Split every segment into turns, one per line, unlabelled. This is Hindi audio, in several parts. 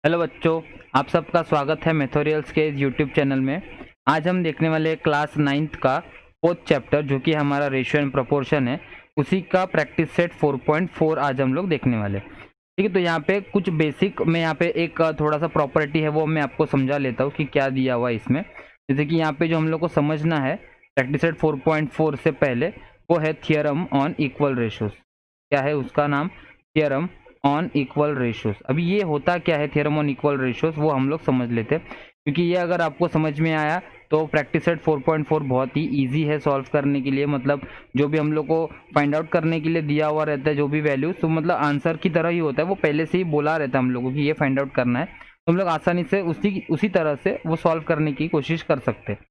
हेलो बच्चों, आप सबका स्वागत है मैथोरियल्स के यूट्यूब चैनल में। आज हम देखने वाले हैं क्लास 9th का 4th चैप्टर जो कि हमारा रेशियो एंड प्रोपोर्शन है, उसी का प्रैक्टिस सेट 4.4 आज हम लोग देखने वाले हैं। ठीक है, तो यहाँ पे कुछ बेसिक में यहाँ पे एक थोड़ा सा प्रॉपर्टी है वो मैं आपको समझा लेता हूँ कि क्या दिया हुआ है इसमें। जैसे कि यहाँ पे जो हम लोग को समझना है प्रैक्टिस सेट 4.4 से पहले, वो है थियरम ऑन इक्वल रेशियोज। क्या है उसका नाम? Theorem on equal ratios. अभी ये होता क्या है थियरम ऑन इक्वल रेशियोज, वो हम लोग समझ लेते हैं, क्योंकि ये अगर आपको समझ में आया तो प्रैक्टिस सेट 4.4 बहुत ही इजी है सॉल्व करने के लिए। मतलब जो भी हम लोग को फाइंड आउट करने के लिए दिया हुआ रहता है, जो भी वैल्यू, तो मतलब आंसर की तरह ही होता है, वो पहले से ही बोला रहता है हम लोगों की ये फाइंड आउट करना है, तो हम लोग आसानी से उसी तरह से वो सॉल्व करने की कोशिश कर सकते हैं।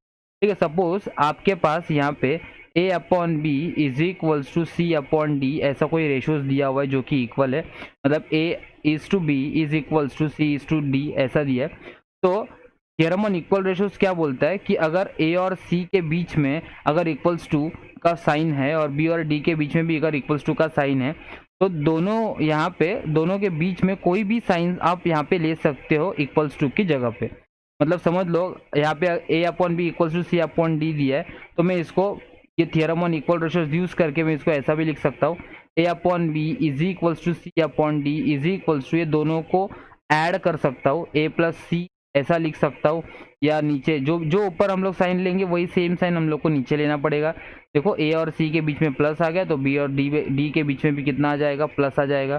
ठीक है, सपोज आपके पास यहाँ पे a upon B is equals to C upon D, ऐसा कोई रेशियोज दिया हुआ है जो कि इक्वल है। मतलब a is to B is equals to C is to D, ऐसा दिया है। तो थ्योरम ऑन इक्वल रेशियोज क्या बोलता है कि अगर a और c के बीच में अगर इक्वल्स टू का साइन है और b और d के बीच में भी अगर इक्वल्स टू का साइन है, तो दोनों यहाँ पे दोनों के बीच में कोई भी साइन आप यहाँ पे ले सकते हो इक्वल्स टू की जगह पे। मतलब समझ लो यहाँ पे a upon B equals to C upon D दिया है, तो मैं इसको ये theorem on equal ratios use करके मैं इसको ऐसा भी लिख सकता हूँ, a upon B is equals to C upon D is equals to, ये दोनों को ऐड कर सकता हूँ a प्लस सी, ऐसा लिख सकता हूँ। या नीचे जो जो ऊपर हम लोग साइन लेंगे वही सेम साइन हम लोग को नीचे लेना पड़ेगा। देखो a और c के बीच में प्लस आ गया, तो b और d के बीच में भी कितना आ जाएगा? प्लस आ जाएगा।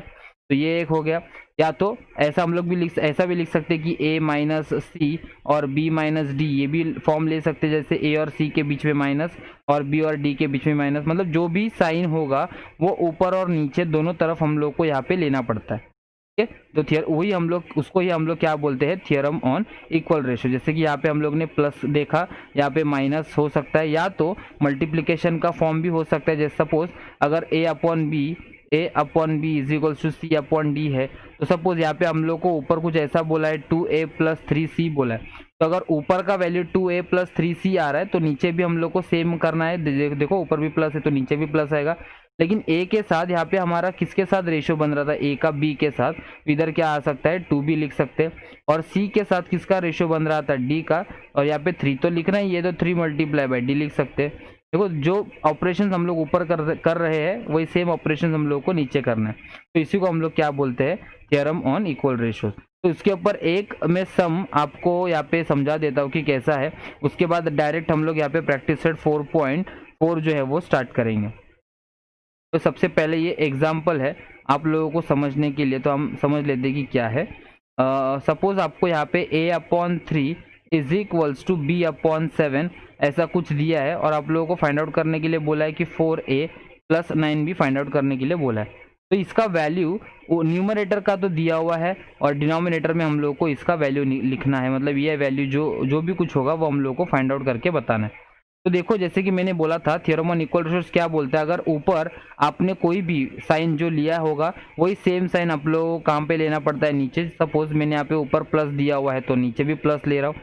तो ये एक हो गया। या तो ऐसा हम लोग भी ऐसा भी लिख सकते हैं कि a माइनस सी और b माइनस डी, ये भी फॉर्म ले सकते हैं, जैसे a और c के बीच में माइनस और b और d के बीच में माइनस। मतलब जो भी साइन होगा वो ऊपर और नीचे दोनों तरफ हम लोग को यहाँ पे लेना पड़ता है। ठीक है, तो वही हम लोग उसको ही हम लोग क्या बोलते हैं? Theorem on equal ratio. जैसे कि यहाँ पे हम लोग ने प्लस देखा, यहाँ पे माइनस हो सकता है, या तो मल्टीप्लीकेशन का फॉर्म भी हो सकता है। जैसे सपोज अगर a upon B is equals to C upon D है, तो सपोज यहाँ पे हम लोग को ऊपर कुछ ऐसा बोला है 2a प्लस 3c बोला है, तो अगर ऊपर का वैल्यू 2a प्लस 3c आ रहा है तो नीचे भी हम लोग को सेम करना है। देखो ऊपर भी प्लस है तो नीचे भी प्लस आएगा, लेकिन a के साथ यहाँ पे हमारा किसके साथ रेशियो बन रहा था? a का b के साथ, इधर क्या आ सकता है? 2b लिख सकते हैं। और c के साथ किसका रेशियो बन रहा था? d का, और यहाँ पे 3 तो लिखना ही है, तो 3 मल्टीप्लाई बाई d लिख सकते हैं। देखो जो ऑपरेशन हम लोग ऊपर कर रहे हैं वही सेम ऑपरेशन हम लोग को नीचे करना है, तो इसी को हम लोग क्या बोलते हैं? Theorem on equal ratios. तो इसके ऊपर एक मैं सम आपको यहाँ पे समझा देता हूँ कि कैसा है, उसके बाद डायरेक्ट हम लोग यहाँ पे प्रैक्टिस सेट 4.4 जो है वो स्टार्ट करेंगे। तो सबसे पहले ये एग्जाम्पल है आप लोगों को समझने के लिए, तो हम समझ लेते हैं कि क्या है। सपोज आपको यहाँ पे a upon 3 is equals to b upon 7 ऐसा कुछ दिया है, और आप लोगों को फाइंड आउट करने के लिए बोला है कि 4a प्लस 9 भी फाइंड आउट करने के लिए बोला है। तो इसका वैल्यू न्यूमरेटर का तो दिया हुआ है, और डिनोमिनेटर में हम लोग को इसका वैल्यू लिखना है। मतलब ये वैल्यू जो भी कुछ होगा वो हम लोग को फाइंड आउट करके बताना है। तो देखो जैसे कि मैंने बोला था थियरम ऑन इक्वल रेशियोज क्या बोलता है, अगर ऊपर आपने कोई भी साइन जो लिया होगा वही सेम साइन आप लोगों को कहाँ पे लेना पड़ता है? नीचे। सपोज मैंने यहाँ पे ऊपर प्लस दिया हुआ है तो नीचे भी प्लस ले रहा हूँ।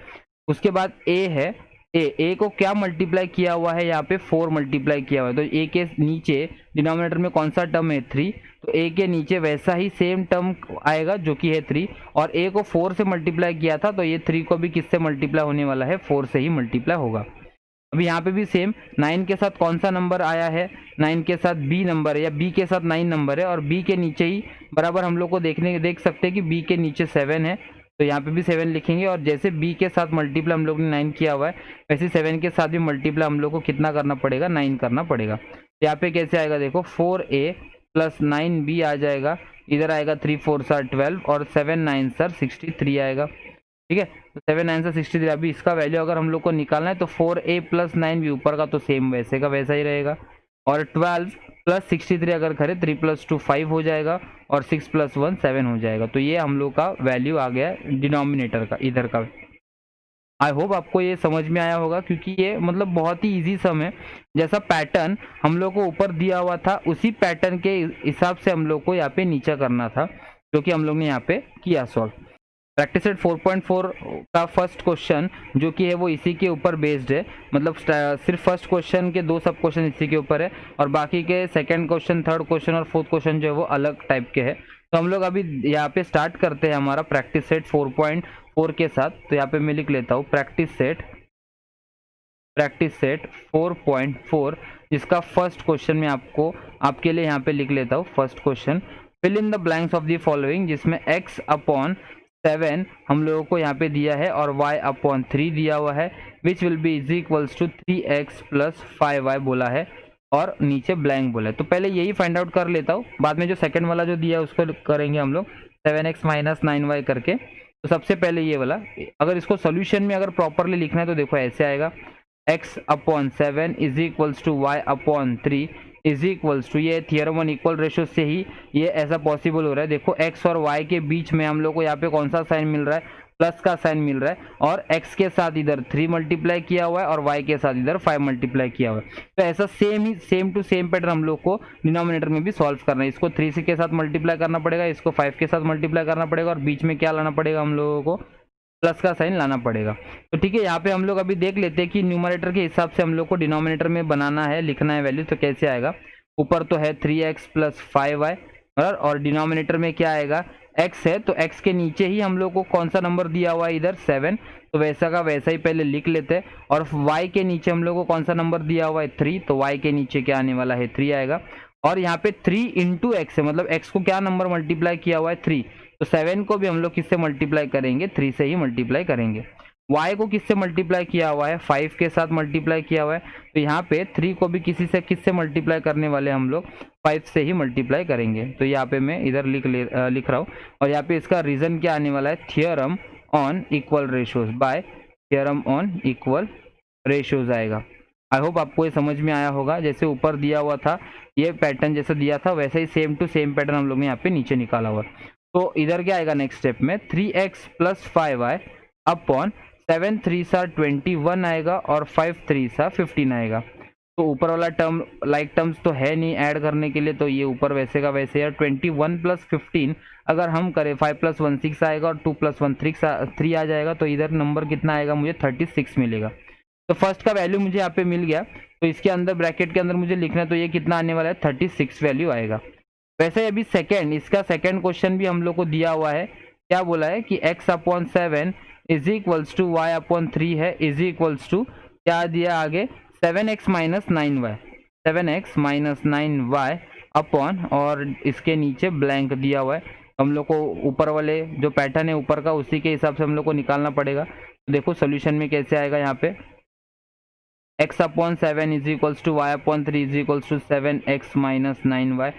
उसके बाद a है, ए को क्या मल्टीप्लाई किया हुआ है? यहाँ पे 4 मल्टीप्लाई किया हुआ है, तो a के नीचे डिनोमिनेटर में कौन सा टर्म है? 3, तो a के नीचे वैसा ही सेम टर्म आएगा जो कि है 3, और a को 4 से मल्टीप्लाई किया था तो ये 3 को भी किससे मल्टीप्लाई होने वाला है? 4 से ही मल्टीप्लाई होगा। अभी यहाँ पे भी सेम 9 के साथ कौन सा नंबर आया है? 9 के साथ b नंबर है, या b के साथ 9 नंबर है, और b के नीचे ही बराबर हम लोग को देख सकते हैं कि b के नीचे 7 है, तो यहाँ पे भी 7 लिखेंगे। और जैसे b के साथ मल्टीप्लाई हम लोग ने 9 किया हुआ है, वैसे 7 के साथ भी मल्टीप्लाई हम लोग को कितना करना पड़ेगा? 9 करना पड़ेगा। तो यहाँ पे कैसे आएगा? देखो 4a प्लस 9b आ जाएगा, इधर आएगा 3 4 12 और 7 9 63 आएगा। ठीक है, तो 7 9 63। अभी इसका वैल्यू अगर हम लोग को निकालना है तो 4a प्लस 9 भी ऊपर का तो सेम वैसे का वैसा ही रहेगा, और 12 प्लस 63 अगर करें 3 प्लस 2 5 हो जाएगा, और 6 प्लस 1 7 हो जाएगा। तो ये हम लोग का वैल्यू आ गया डिनोमिनेटर का, इधर का। आई होप आपको ये समझ में आया होगा, क्योंकि ये मतलब बहुत ही इजी सम है। जैसा पैटर्न हम लोग को ऊपर दिया हुआ था उसी पैटर्न के हिसाब से हम लोग को यहाँ पे नीचे करना था, जो कि हम लोग ने यहाँ पे किया सॉल्व। प्रैक्टिस सेट 4.4 का फर्स्ट क्वेश्चन जो कि है वो इसी के ऊपर बेस्ड है। मतलब सिर्फ फर्स्ट क्वेश्चन के 2 सब क्वेश्चन इसी के ऊपर है, और बाकी के सेकंड क्वेश्चन, थर्ड क्वेश्चन और फोर्थ क्वेश्चन जो है वो अलग टाइप के है। तो हम लोग अभी यहाँ पे स्टार्ट करते हैं हमारा प्रैक्टिस सेट 4.4 के साथ। तो यहाँ पे मैं लिख लेता हूँ प्रैक्टिस सेट 4.4, जिसका फर्स्ट क्वेश्चन मैं आपके लिए यहाँ पे लिख लेता हूँ। First question, fill in the blanks of the following, जिसमें x अपॉन 7 हम लोगों को यहाँ पे दिया है और y अपॉन 3 दिया हुआ है, which will be is equals to 3x plus 5y बोला है और नीचे ब्लैंक बोला है। तो पहले यही फाइंड आउट कर लेता हूँ, बाद में जो सेकंड वाला जो दिया है उसको करेंगे हम लोग 7x माइनस 9y करके। तो सबसे पहले ये वाला, अगर इसको सोल्यूशन में अगर प्रॉपरली लिखना है तो देखो ऐसे आएगा, x upon 7 is equals to y upon 3 is equals to, ये थियरम वन इक्वल रेशियो से ही ये ऐसा पॉसिबल हो रहा है। देखो x और y के बीच में हम लोग को यहाँ पे कौन सा साइन मिल रहा है, प्लस का साइन मिल रहा है, और x के साथ इधर 3 मल्टीप्लाई किया हुआ है और y के साथ इधर 5 मल्टीप्लाई किया हुआ है। तो ऐसा सेम टू सेम पैटर्न हम लोग को डिनोमिनेटर में भी सॉल्व करना है। इसको 3 के साथ मल्टीप्लाई करना पड़ेगा, इसको 5 के साथ मल्टीप्लाई करना पड़ेगा, और बीच में क्या लाना पड़ेगा हम लोगों को, प्लस का साइन लाना पड़ेगा। तो ठीक है, यहाँ पे हम लोग अभी देख लेते हैं कि न्यूमरेटर के हिसाब से हम लोग को डिनोमिनेटर में बनाना है, लिखना है वैल्यू। तो कैसे आएगा, ऊपर तो है 3x प्लस 5y और डिनोमिनेटर में क्या आएगा, x है, तो x के नीचे ही हम लोग को कौन सा नंबर दिया हुआ है इधर 7, तो वैसा का वैसा ही पहले लिख लेते हैं। और y के नीचे हम लोग को कौन सा नंबर दिया हुआ है 3, तो y के नीचे क्या आने वाला है 3 आएगा। और यहाँ पे 3 इंटू एक्स है, मतलब x को क्या नंबर मल्टीप्लाई किया हुआ है 3, तो 7 को भी हम लोग किससे मल्टीप्लाई करेंगे, 3 से ही मल्टीप्लाई करेंगे। y को किससे मल्टीप्लाई किया हुआ है, 5 के साथ मल्टीप्लाई किया हुआ है, तो यहाँ पे 3 को भी किससे मल्टीप्लाई करने वाले हम लोग, 5 से ही मल्टीप्लाई करेंगे। तो यहाँ पे मैं इधर लिख रहा हूँ, और यहाँ पे इसका रीजन क्या आने वाला है, theorem on equal ratios, by theorem on equal ratios आएगा। आई होप आपको ये समझ में आया होगा। जैसे ऊपर दिया हुआ था ये पैटर्न जैसे दिया था, वैसे ही सेम टू सेम पैटर्न हम लोग ने यहाँ पे नीचे निकाला हुआ। तो इधर क्या आएगा नेक्स्ट स्टेप में, 3x प्लस 5y अपॉन 7 3 सा 21 आएगा और 5 3 सा 15 आएगा। तो ऊपर वाला टर्म लाइक टर्म्स तो है नहीं ऐड करने के लिए, तो ये ऊपर वैसे का वैसे है। 21 प्लस 15 अगर हम करें, 5 प्लस 1 6 आएगा और 2 प्लस 1 3 आ जाएगा, तो इधर नंबर कितना आएगा, मुझे 36 मिलेगा। तो फर्स्ट का वैल्यू मुझे यहाँ पे मिल गया, तो इसके अंदर ब्रैकेट के अंदर मुझे लिखना है, तो ये कितना आने वाला है 36 वैल्यू आएगा। वैसे अभी इसका सेकंड क्वेश्चन भी हम लोग को दिया हुआ है। क्या बोला है कि x upon 7 is equals to y upon 3 है, इज इक्वल्स टू क्या दिया आगे, 7x minus 9y, 7x minus 9y upon, और इसके नीचे ब्लैंक दिया हुआ है। हम लोग को ऊपर वाले जो पैटर्न है ऊपर का, उसी के हिसाब से हम लोग को निकालना पड़ेगा। तो देखो सोल्यूशन में कैसे आएगा, यहाँ पे x upon 7 is equals to y upon 3 is equals to 7x minus 9y।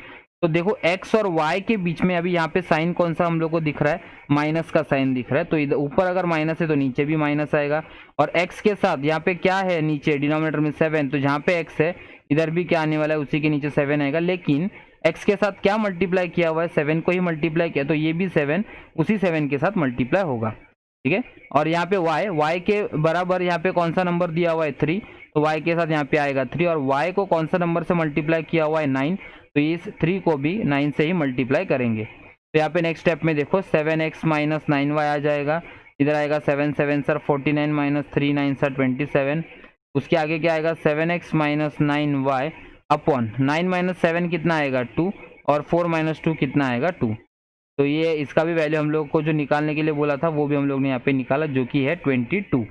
तो देखो x और y के बीच में अभी यहाँ पे साइन कौन सा हम लोग को दिख रहा है, माइनस का साइन दिख रहा है। तो इधर ऊपर अगर माइनस है तो नीचे भी माइनस आएगा, और x के साथ यहाँ पे क्या है नीचे डिनोमिनेटर में 7, तो जहाँ पे x है इधर भी क्या आने वाला है, उसी के नीचे 7 आएगा। लेकिन x के साथ क्या मल्टीप्लाई किया हुआ है, 7 को ही मल्टीप्लाई किया, तो ये भी 7 उसी 7 के साथ मल्टीप्लाई होगा। ठीक है, और यहाँ पे y के बराबर यहाँ पे कौन सा नंबर दिया हुआ है 3, तो y के साथ यहाँ पे आएगा 3, और y को कौन सा नंबर से मल्टीप्लाई किया हुआ है 9, तो इस 3 को भी 9 से ही मल्टीप्लाई करेंगे। तो यहाँ पे नेक्स्ट स्टेप में देखो 7x माइनस 9y आ जाएगा, इधर आएगा 7 7 सर 49 माइनस 3 9 सर 27, उसके आगे क्या आएगा 7x minus 9y upon 9 minus 7 कितना आएगा 2, और 4 माइनस 2 कितना आएगा 2। तो ये इसका भी वैल्यू हम लोग को जो निकालने के लिए बोला था वो भी हम लोग ने यहाँ पे निकाला, जो कि है 22।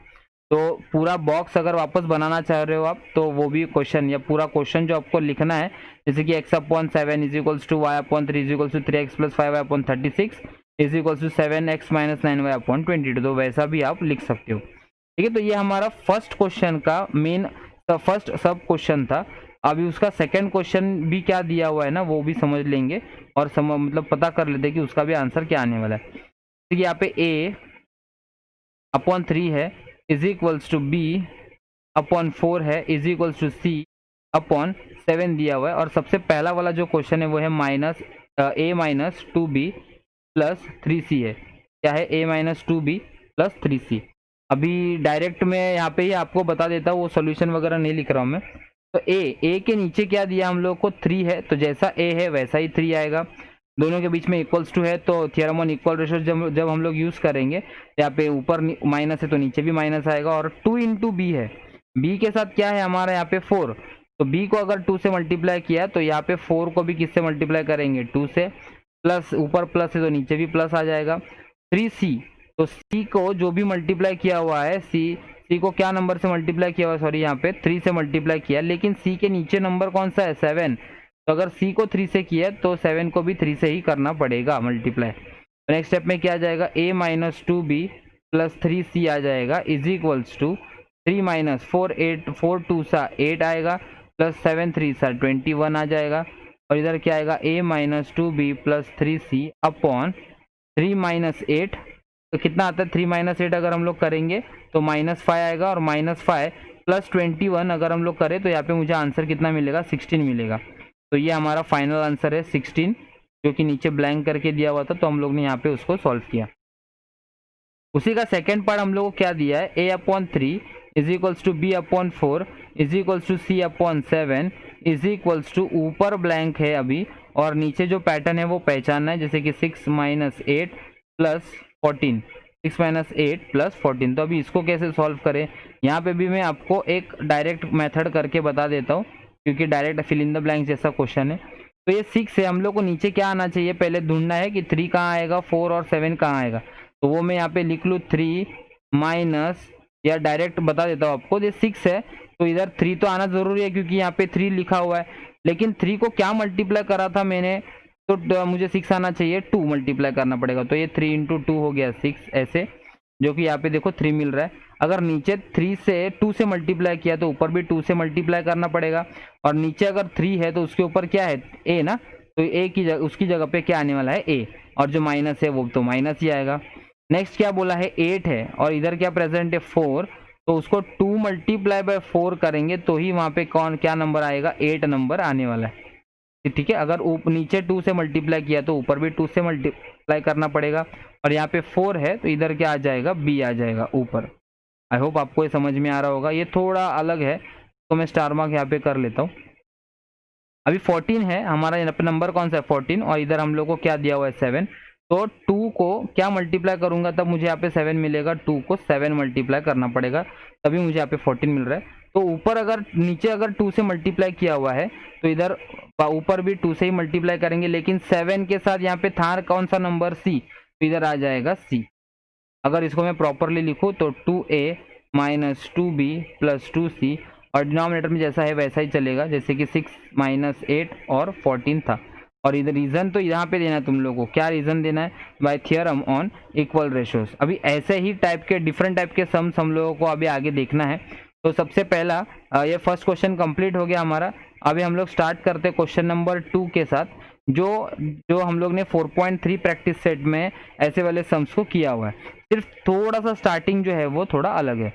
तो पूरा बॉक्स अगर वापस बनाना चाह रहे हो आप, तो वो भी क्वेश्चन या पूरा क्वेश्चन जो आपको लिखना है, जैसे कि x upon 7 is equals to y upon 3 is equals to 3x plus 5y upon 36 is equals to 7x minus 9y upon 22, तो वैसा भी आप लिख सकते हो। ठीक है, तो ये हमारा फर्स्ट क्वेश्चन का मेन फर्स्ट सब क्वेश्चन था। अभी उसका सेकंड क्वेश्चन भी क्या दिया हुआ है ना, वो भी समझ लेंगे और मतलब पता कर लेते हैं कि उसका भी आंसर क्या आने वाला है। तो यहाँ पे a अपॉन 3 है is equals to b upon 4 है is equals to c upon 7 दिया हुआ है। और सबसे पहला वाला जो क्वेश्चन है वो है a minus 2b plus 3c है। क्या है, a minus 2b plus 3c। अभी डायरेक्ट में यहाँ पे ही आपको बता देता हूँ, वो सोल्यूशन वगैरह नहीं लिख रहा हूँ मैं। तो a के नीचे क्या दिया हम लोग को 3 है, तो जैसा a है वैसा ही 3 आएगा। दोनों के बीच में इक्वल्स टू है, तो थियरम ऑन इक्वल रेशियो जब हम लोग यूज करेंगे, यहाँ पे ऊपर माइनस है तो नीचे भी माइनस आएगा। और 2 इंटू बी है, b के साथ क्या है हमारा यहाँ पे 4, तो b को अगर 2 से मल्टीप्लाई किया तो यहाँ पे 4 को भी किससे मल्टीप्लाई करेंगे 2 से। प्लस ऊपर प्लस है तो नीचे भी प्लस आ जाएगा। 3c, तो c को जो भी मल्टीप्लाई किया हुआ है, c को क्या नंबर से मल्टीप्लाई किया हुआ है, सॉरी यहाँ पे 3 से मल्टीप्लाई किया, लेकिन c के नीचे नंबर कौन सा है 7, तो अगर c को 3 से किया तो 7 को भी 3 से ही करना पड़ेगा मल्टीप्लाई। नेक्स्ट स्टेप में क्या आ जाएगा, a minus 2b plus 3c आ जाएगा इज इक्वल्स टू 3 माइनस 4 2 सा 8 आएगा प्लस 7 3 सा 21 आ जाएगा। और इधर क्या आएगा, a minus 2b plus 3c upon 3 minus 8, तो कितना आता है 3 माइनस 8 अगर हम लोग करेंगे तो -5 आएगा, और -5 प्लस 21 अगर हम लोग करें तो यहाँ पे मुझे आंसर कितना मिलेगा 16 मिलेगा। तो ये हमारा फाइनल आंसर है 16, जो कि नीचे ब्लैंक करके दिया हुआ था, तो हम लोग ने यहाँ पे उसको सॉल्व किया। उसी का सेकेंड पार्ट हम लोग को क्या दिया है, a upon 3 is equals to b upon 4 is equals to c upon 7 is equals to, ऊपर ब्लैंक है अभी और नीचे जो पैटर्न है वो पहचानना है, जैसे कि 6 माइनस 8 प्लस 14, 6 माइनस 8 प्लस 14। तो अभी इसको कैसे सॉल्व करें, यहाँ पे भी मैं आपको एक डायरेक्ट मेथड करके बता देता हूँ, क्योंकि direct fill in the blank जैसा क्वेश्चन है। तो ये 6 है, हम लोग को नीचे क्या आना चाहिए, पहले ढूंढना है कि 3 कहाँ आएगा, 4 और 7 कहाँ आएगा। तो वो मैं यहाँ पे लिख लूँ 3 माइनस, या डायरेक्ट बता देता हूँ आपको, ये 6 है तो इधर 3 तो आना जरूरी है क्योंकि यहाँ पे 3 लिखा हुआ है, लेकिन 3 को क्या मल्टीप्लाई करा था मैंने, तो मुझे 6 आना चाहिए, 2 मल्टीप्लाई करना पड़ेगा। तो ये 3 इंटू 2 हो गया 6 ऐसे, जो कि यहाँ पे देखो 3 मिल रहा है। अगर नीचे 3 से 2 से मल्टीप्लाई किया तो ऊपर भी 2 से मल्टीप्लाई करना पड़ेगा, और नीचे अगर 3 है तो उसके ऊपर क्या है a ना, तो a की जगह, उसकी जगह पे क्या आने वाला है a, और जो माइनस है वो तो माइनस ही आएगा। नेक्स्ट क्या बोला है 8 है, और इधर क्या प्रेजेंट है 4, तो उसको 2 मल्टीप्लाई बाय 4 करेंगे तो ही वहाँ पे कौन क्या नंबर आएगा, 8 नंबर आने वाला है। ठीक है, अगर नीचे 2 से मल्टीप्लाई किया तो ऊपर भी 2 से मल्टीप्लाई करना पड़ेगा, और यहाँ पे 4 है तो इधर क्या आ जाएगा, b आ जाएगा ऊपर। आई होप आपको ये समझ में आ रहा होगा, ये थोड़ा अलग है तो मैं स्टार मार्क यहाँ पे कर लेता हूँ। अभी 14 है हमारा, यहाँ पे नंबर कौन सा है 14, और इधर हम लोग को क्या दिया हुआ है 7, तो 2 को क्या मल्टीप्लाई करूंगा तब मुझे यहाँ पे 7 मिलेगा, 2 को 7 मल्टीप्लाई करना पड़ेगा तभी मुझे यहाँ पे 14 मिल रहा है। तो ऊपर अगर नीचे अगर 2 से मल्टीप्लाई किया हुआ है तो इधर ऊपर भी 2 से ही मल्टीप्लाई करेंगे, लेकिन 7 के साथ यहाँ पे था कौन सा नंबर c, तो इधर आ जाएगा c। अगर इसको मैं प्रॉपरली लिखूँ तो 2a minus 2b plus 2c, और डिनोमिनेटर में जैसा है वैसा ही चलेगा, जैसे कि 6 माइनस 8 और 14 था। और इधर रीजन तो यहाँ पे देना है तुम लोगों को, क्या रीजन देना है, by theorem on equal ratios. अभी ऐसे ही टाइप के डिफरेंट टाइप के सम्स हम लोगों को अभी आगे देखना है। तो सबसे पहला ये फर्स्ट क्वेश्चन कंप्लीट हो गया हमारा। अभी हम लोग स्टार्ट करते हैं क्वेश्चन नंबर 2 के साथ, जो हम लोग ने 4.3 प्रैक्टिस सेट में ऐसे वाले सम्स को किया हुआ है, सिर्फ थोड़ा सा स्टार्टिंग जो है वो थोड़ा अलग है।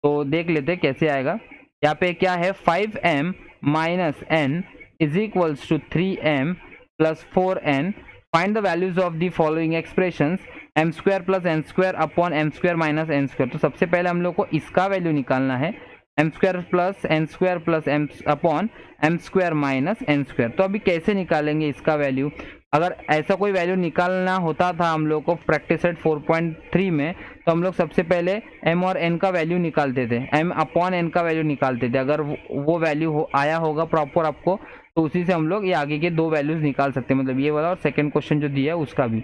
तो देख लेते हैं कैसे आएगा। यहाँ पे क्या है, 5m minus n is equals to 3m plus 4n, find the values of the following expressions m square plus n square upon m square minus n square. तो सबसे पहले हम लोग को इसका वैल्यू निकालना है, m square plus n square plus m upon m square minus n square. तो अभी कैसे निकालेंगे इसका वैल्यू, अगर ऐसा कोई वैल्यू निकालना होता था हम लोग को प्रैक्टिस सेट 4.3 में, तो हम लोग सबसे पहले m और n का वैल्यू निकालते थे, m अपॉन n का वैल्यू निकालते थे। अगर वो वैल्यू आया होगा प्रॉपर आपको, तो उसी से हम लोग ये आगे के 2 वैल्यूज निकाल सकते हैं, मतलब ये वाला और सेकंड क्वेश्चन जो दिया है उसका भी।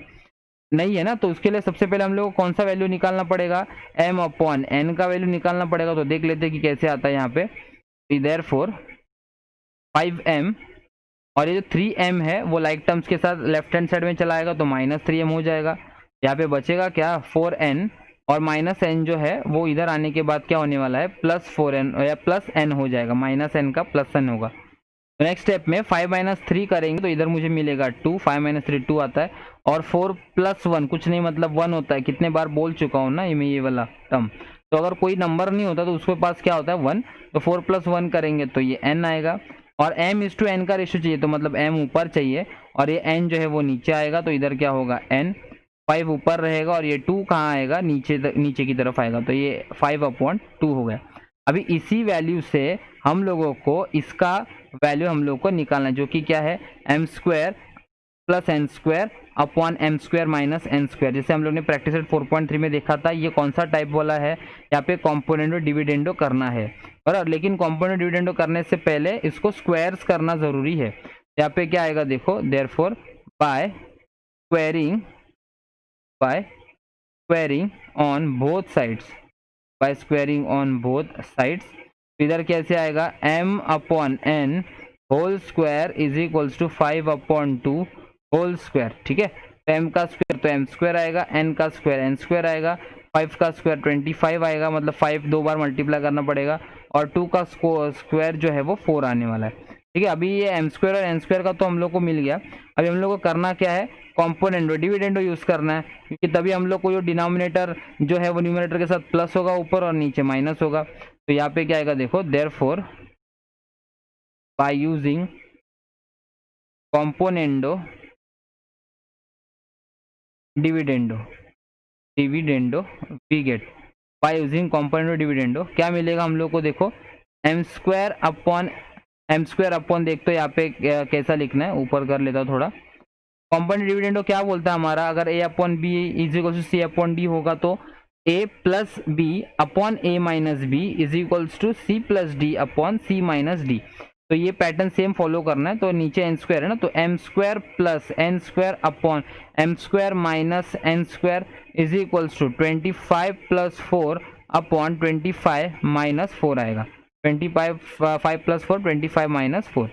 नहीं है ना, तो उसके लिए सबसे पहले हम लोग को कौन सा वैल्यू निकालना पड़ेगा, m अपॉन n का वैल्यू निकालना पड़ेगा। तो देख लेते हैं कि कैसे आता है यहाँ पे। देयरफॉर 5m, और ये जो 3m है वो लाइक टर्म्स के साथ लेफ्ट हैंड साइड में चलाएगा तो माइनस 3m हो जाएगा। यहाँ पे बचेगा क्या 4n, और माइनस n जो है वो इधर आने के बाद क्या होने वाला है, प्लस 4n या प्लस n हो जाएगा, माइनस n का प्लस n होगा। तो नेक्स्ट स्टेप में 5 माइनस 3 करेंगे तो इधर मुझे मिलेगा 2, 5 माइनस 3 2 आता है, और 4 प्लस 1 कुछ नहीं मतलब 1 होता है, कितने बार बोल चुका हूँ ना ये वाला टर्म। तो अगर कोई नंबर नहीं होता तो उसके पास क्या होता है 1, तो 4 प्लस 1 करेंगे तो ये n आएगा, और m इज टू n का रेशियो चाहिए तो मतलब m ऊपर चाहिए, और ये n जो है वो नीचे आएगा, तो इधर क्या होगा n, 5 ऊपर रहेगा और ये 2 कहाँ आएगा, नीचे की तरफ आएगा, तो ये 5/2 हो गया। अभी इसी वैल्यू से हम लोगों को इसका वैल्यू हम लोग को निकालना है, जो कि क्या है m square plus n square upon m square minus n square. जैसे हम लोग ने प्रैक्टिस 4.3 में देखा था, ये कौन सा टाइप वाला है, यहाँ पे कॉम्पोनेंटो डिविडेंडो करना है, बराबर। लेकिन कॉम्पोनेंटो डिविडेंडो करने से पहले इसको स्क्वायर्स करना जरूरी है। यहाँ पे क्या आएगा देखो, therefore by by squaring on both sides, by squaring on both sides. इधर कैसे आएगा, m upon n whole square is equals to 5 upon 2 whole square. ठीक है, तो m का स्क्वायर तो m स्क्वायर आएगा, n का स्क्वायर n स्क्वायर आएगा, 5 का स्क्वायर 25 आएगा, मतलब 5 दो बार मल्टीप्लाई करना पड़ेगा, और 2 का स्क्वायर जो है वो 4 आने वाला है। ठीक है, अभी ये m स्क्वायर और n स्क्वायर का तो हम लोग को मिल गया। अभी हम लोग को करना क्या है, कॉम्पोनेंडो डिविडेंडो यूज करना है, क्योंकि तभी हम लोग को जो डिनोमिनेटर जो है वो न्यूमरेटर के साथ प्लस होगा ऊपर और नीचे माइनस होगा। तो यहाँ पे क्या आएगा देखो, therefore by using componendo dividendo we get by using componendo dividendo क्या मिलेगा हम लोग को, देखो m स्क्वायर अपॉन देख, तो यहाँ पे कैसा लिखना है, ऊपर कर लेता हूँ थोड़ा। कॉम्पोनेंट डिविडेंडो क्या बोलता है हमारा, अगर a upon B is equal to C upon d होगा तो a plus b upon a minus b is equals to c plus d upon c minus d. तो ये पैटर्न सेम फॉलो करना है। तो नीचे एन स्क्वायर है ना, तो m square plus n square upon m square minus n square is equals to 25 plus 4 upon 25 minus 4 आएगा। 5 प्लस 4 25 माइनस 4।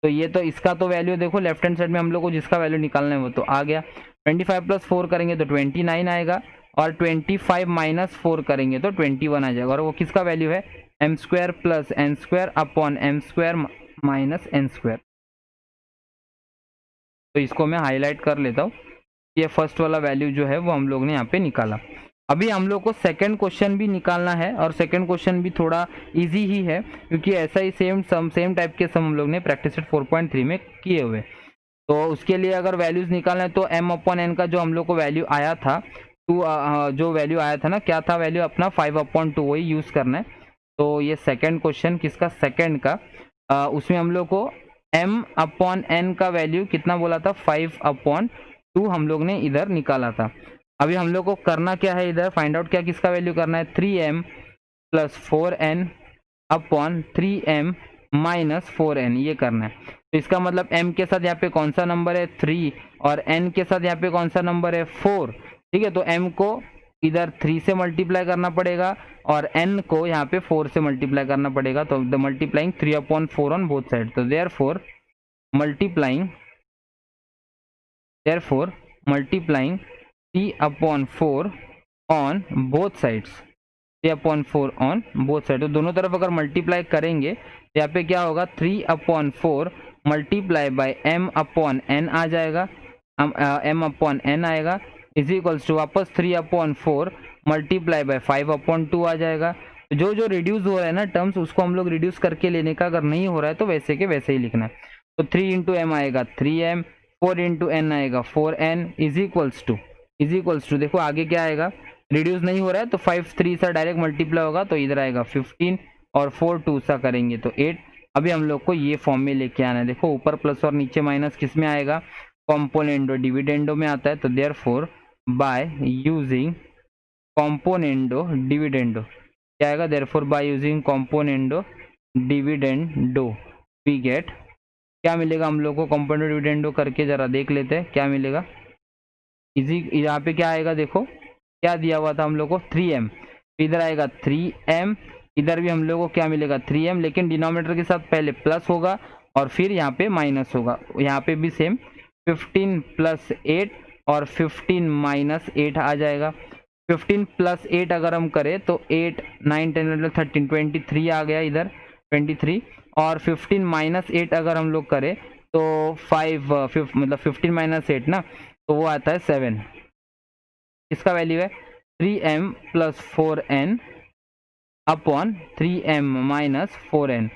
तो ये तो इसका तो वैल्यू देखो लेफ्ट हैंड साइड में हम लोग को जिसका वैल्यू निकालना है वो तो आ गया। 25 प्लस 4 करेंगे तो 29 आएगा, और 25 माइनस 4 करेंगे तो 21 आ जाएगा। और वो किसका वैल्यू है, m square plus n square upon m square minus n square. तो इसको मैं हाईलाइट कर लेता हूँ। ये फर्स्ट वाला वैल्यू जो है वो हम लोग ने यहाँ पे निकाला। अभी हम लोग को सेकंड क्वेश्चन भी निकालना है, और सेकंड क्वेश्चन भी थोड़ा इजी ही है, क्योंकि ऐसा ही सेम टाइप के सम हम लोग ने प्रैक्टिस 4.3 में किए हुए। तो उसके लिए अगर वैल्यूज निकालना है तो m अपॉन एन का जो हम लोग को वैल्यू आया था, जो वैल्यू आया था ना, क्या था वैल्यू अपना 5 अपॉन 2, वही यूज करना है। तो ये सेकंड क्वेश्चन किसका, सेकंड का, उसमें हम लोग को m अपॉन एन का वैल्यू कितना बोला था, 5 अपॉन 2 हम लोग ने इधर निकाला था। अभी हम लोग को करना क्या है, इधर फाइंड आउट क्या किसका वैल्यू करना है, 3m plus 4n upon 3m minus 4n, ये करना है। तो इसका मतलब m के साथ यहाँ पे कौन सा नंबर है 3, और n के साथ यहाँ पे कौन सा नंबर है 4। ठीक है, तो m को इधर 3 से मल्टीप्लाई करना पड़ेगा, और n को यहाँ पे 4 से मल्टीप्लाई करना पड़ेगा। तो the multiplying 3 upon 4 on both side. तो therefore multiplying 3 upon 4 on both sides, 3 upon 4 on both side. तो दोनों तरफ अगर मल्टीप्लाई करेंगे तो यहाँ पे क्या होगा, 3 upon 4 multiply by m upon n आ जाएगा, m अपॉन n आएगा, इज इक्वल्स टू वापस 3 अपॉन 4 मल्टीप्लाई बाय 5 अपॉन 2 आ जाएगा। जो जो रिड्यूस हो रहा है ना टर्म्स, उसको हम लोग रिड्यूस करके लेने का, अगर नहीं हो रहा है तो वैसे के वैसे ही लिखना है। तो 3 इंटू एम आएगा 3m, 4 इंटू एन आएगा 4n, इज इक्वल्स टू देखो आगे क्या आएगा, रिड्यूस नहीं हो रहा है तो 5 3 सा डायरेक्ट मल्टीप्लाई होगा, तो इधर आएगा 15, और 4 2 सा करेंगे तो 8। अभी हम लोग को ये फॉर्म में लेके आना है। देखो ऊपर प्लस और नीचे माइनस किस में आएगा, कॉम्पोनेंडो डिविडेंडो में आता है। तो therefore by using componendo dividendo क्या आएगा, therefore by using componendo dividendo we get, क्या मिलेगा हम लोग को, कॉम्पोनेंडो डिविडेंडो करके जरा देख लेते हैं क्या मिलेगा। इजी, यहाँ पे क्या आएगा देखो, क्या दिया हुआ था हम लोग को 3m, इधर आएगा 3m, इधर भी हम लोग को क्या मिलेगा 3m, लेकिन डिनोमिनेटर के साथ पहले प्लस होगा और फिर यहाँ पे माइनस होगा। यहाँ पे भी सेम 15 प्लस 8 और 15 माइनस 8 आ जाएगा। 15 प्लस 8 अगर हम करें तो 8 9 10 13 23 आ गया इधर 23, और 15 माइनस 8 अगर हम लोग करें तो 5 मतलब 15 माइनस 8 ना, तो वो आता है 7। इसका वैल्यू है 3m plus 4n upon 3m minus 4n,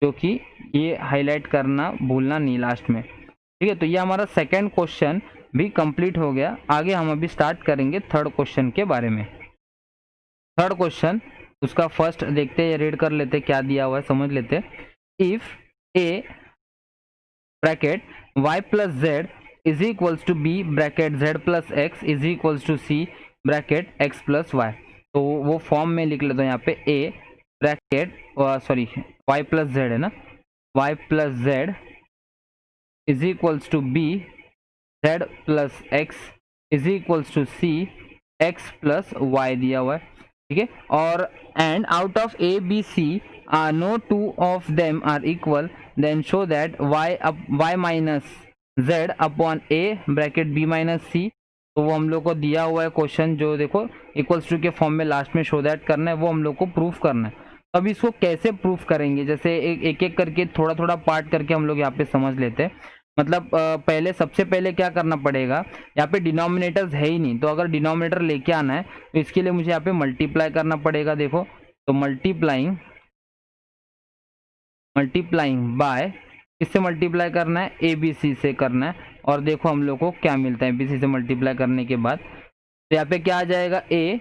जो कि ये हाईलाइट करना भूलना नहीं लास्ट में। ठीक है, तो ये हमारा सेकंड क्वेश्चन भी कंप्लीट हो गया। आगे हम अभी स्टार्ट करेंगे थर्ड क्वेश्चन के बारे में। थर्ड क्वेश्चन उसका फर्स्ट देखते हैं, रीड कर लेते क्या दिया हुआ है समझ लेते। If a bracket y plus z is equals to b bracket z plus x is equals to c bracket x plus y, तो वो फॉर्म में लिख लेता हूँ यहाँ पे a bracket sorry y plus z है ना, y plus z is equals to b z plus x is equals to c x plus y दिया हुआ है, ठीक है। और and out of a b c no two of them are equal then show that y minus z upon a bracket b minus c। तो वो हम लोग को दिया हुआ है क्वेश्चन, जो देखो इक्वल्स टू के फॉर्म में लास्ट में शो दैट करना है, वो हम लोग को प्रूफ करना है। अब इसको कैसे प्रूफ करेंगे, जैसे एक एक करके थोड़ा थोड़ा पार्ट करके हम लोग यहाँ पे समझ लेते हैं। मतलब पहले सबसे पहले क्या करना पड़ेगा, यहाँ पे डिनोमिनेटर्स है ही नहीं, तो अगर डिनोमिनेटर लेके आना है तो इसके लिए मुझे यहाँ पे मल्टीप्लाई करना पड़ेगा। देखो तो मल्टीप्लाइंग बाय, इससे मल्टीप्लाई करना है ए बी सी से करना है, और देखो हम लोग को क्या मिलता है ए बी सी से मल्टीप्लाई करने के बाद। तो यहाँ पे क्या आ जाएगा, A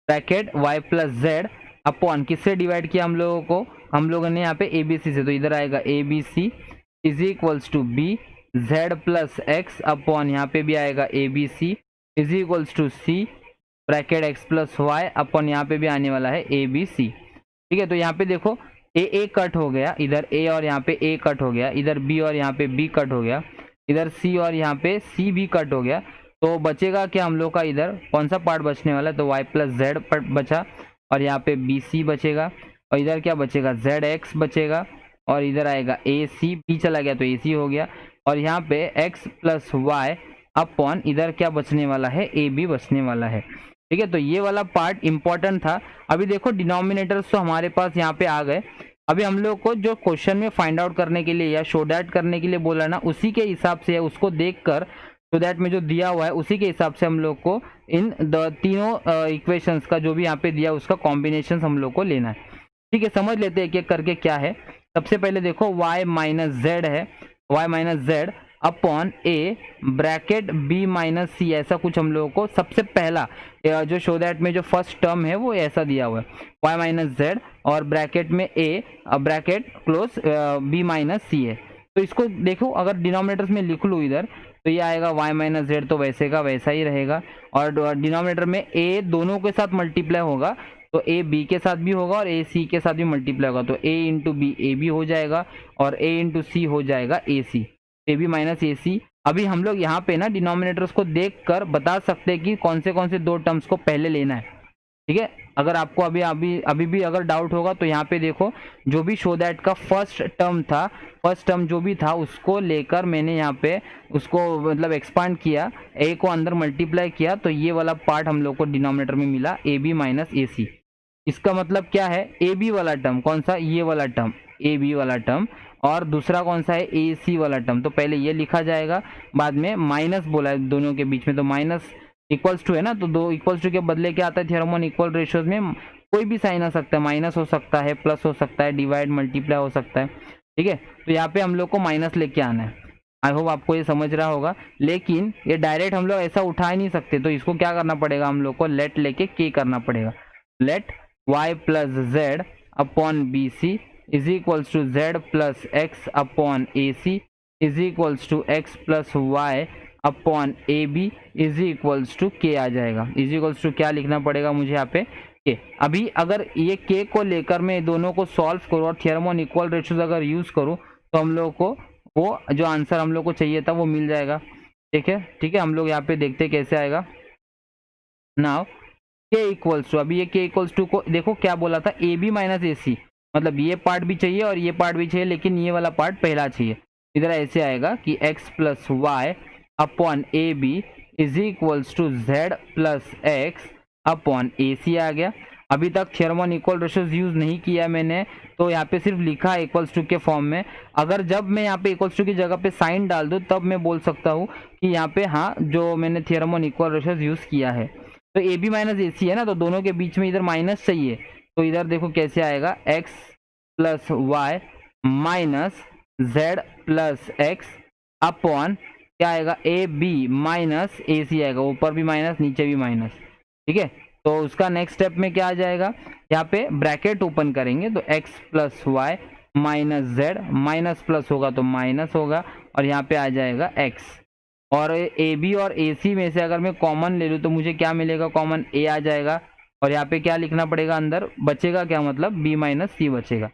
bracket y plus z upon किससे डिवाइड किया हम लोगों ने यहाँ पे ए बी सी से, तो इधर आएगा a b c is equals to b z plus x upon यहाँ पे भी आएगा a b c is equals to c bracket x plus y upon यहाँ पे भी आने वाला है ए बी सी, ठीक है। तो यहाँ पे देखो ए कट हो गया, इधर ए और यहाँ पे ए कट हो गया, इधर बी और यहाँ पे बी कट हो गया, इधर सी और यहाँ पे सी भी कट हो गया। तो बचेगा क्या हम लोग का, इधर कौन सा पार्ट बचने वाला है, तो y प्लस जेड बचा, और यहाँ पे बी सी बचेगा, और इधर क्या बचेगा जेड एक्स बचेगा, और इधर आएगा ए सी, बी चला गया तो ए सी हो गया, और यहाँ पे x प्लस वाई अपॉन इधर क्या बचने वाला है, ए बी बचने वाला है, ठीक है। तो ये वाला पार्ट इंपॉर्टेंट था। अभी देखो डिनोमिनेटर्स तो हमारे पास यहाँ पे आ गए। अभी हम लोग को जो क्वेश्चन में फाइंड आउट करने के लिए या शो दैट करने के लिए बोला ना, उसी के हिसाब से उसको देखकर शो दैट में जो दिया हुआ है उसी के हिसाब से हम लोग को इन तीनों इक्वेशंस का जो भी यहाँ पे दिया उसका कॉम्बिनेशन हम लोग को लेना है, ठीक है। समझ लेते हैं एक एक करके क्या है। सबसे पहले देखो y माइनस जेड है, y minus z upon A bracket B minus सी, ऐसा कुछ हम लोगों को सबसे पहला जो शो दैट में जो फर्स्ट टर्म है वो ऐसा दिया हुआ है y माइनस जेड और ब्रैकेट में A bracket close B minus सी है। तो इसको देखो अगर डिनोमिनेटर्स में लिख लूँ इधर तो ये आएगा y माइनस जेड, तो वैसे का वैसा ही रहेगा, और डिनोमिनेटर में a दोनों के साथ मल्टीप्लाई होगा तो a b के साथ भी होगा और a c के साथ भी मल्टीप्लाई होगा, तो a into b a b हो जाएगा और a इंटू सी हो जाएगा ए सी, ए बी माइनस ए सी। अभी हम लोग यहाँ पे ना डिनोमिनेटर्स को देखकर बता सकते हैं कि कौन से दो टर्म्स को पहले लेना है, ठीक है। अगर आपको अभी भी अगर डाउट होगा तो यहाँ पे देखो जो भी शो दैट का फर्स्ट टर्म जो भी था उसको लेकर मैंने यहाँ पे उसको मतलब एक्सपांड किया, ए को अंदर मल्टीप्लाई किया, तो ये वाला पार्ट हम लोग को डिनोमिनेटर में मिला ए बी माइनस ए सी। इसका मतलब क्या है, ए बी वाला टर्म कौन सा, ये वाला टर्म ए बी वाला टर्म, और दूसरा कौन सा है ए सी वाला टर्म। तो पहले ये लिखा जाएगा, बाद में माइनस बोला है दोनों के बीच में, तो माइनस इक्वल्स टू है ना, तो दो इक्वल्स टू के बदले क्या आता है थ्योरम ऑन इक्वल रेशियोज में कोई भी साइन आ सकता है, माइनस हो सकता है, प्लस हो सकता है, डिवाइड मल्टीप्लाई हो सकता है, ठीक है। तो यहाँ पे हम लोग को माइनस लेके आना है। आई होप आपको ये समझ रहा होगा, लेकिन ये डायरेक्ट हम लोग ऐसा उठा ही नहीं सकते, तो इसको क्या करना पड़ेगा, हम लोग को लेट लेके के करना पड़ेगा। Let y plus z upon B c is equals to z plus x upon A C is equals to x plus y upon A B is equals to k आ जाएगा। इज इक्वल्स टू क्या लिखना पड़ेगा मुझे यहाँ पे, के। अभी अगर ये के को लेकर मैं दोनों को सॉल्व करूँ और थ्योरम ऑन इक्वल रेशियोज अगर यूज करूँ तो हम लोग को वो जो आंसर हम लोग को चाहिए था वो मिल जाएगा, ठीक है। ठीक है, हम लोग यहाँ पे देखते कैसे आएगा। नाउ के इक्वल्स टू, अभी ये के इक्वल्स टू को देखो क्या बोला था, ए बी माइनस ए सी, मतलब ये पार्ट भी चाहिए और ये पार्ट भी चाहिए, लेकिन ये वाला पार्ट पहला चाहिए। इधर ऐसे आएगा कि x plus y upon A B is equals to z plus x upon A C आ गया। अभी तक theorem on equal ratios use नहीं किया मैंने, तो यहाँ पे सिर्फ लिखा है इक्वल्स टू के फॉर्म में। अगर जब मैं यहाँ पे इक्वल्स टू की जगह पे साइन डाल दूँ तब मैं बोल सकता हूँ कि यहाँ पे हाँ जो मैंने theorem on equal ratios use किया है। तो ए बी माइनस ए सी है ना, तो दोनों के बीच में इधर माइनस चाहिए, तो इधर देखो कैसे आएगा, x plus y minus z plus x upon क्या आएगा, ए बी माइनस ए सी आएगा, ऊपर भी माइनस नीचे भी माइनस, ठीक है। तो उसका नेक्स्ट स्टेप में क्या आ जाएगा, यहाँ पे ब्रैकेट ओपन करेंगे तो x plus y minus z, minus plus होगा तो माइनस होगा, और यहाँ पे आ जाएगा x। और ए बी और ए सी में से अगर मैं कॉमन ले लूँ तो मुझे क्या मिलेगा, कॉमन a आ जाएगा, और यहाँ पे क्या लिखना पड़ेगा, अंदर बचेगा क्या, मतलब b माइनस सी बचेगा।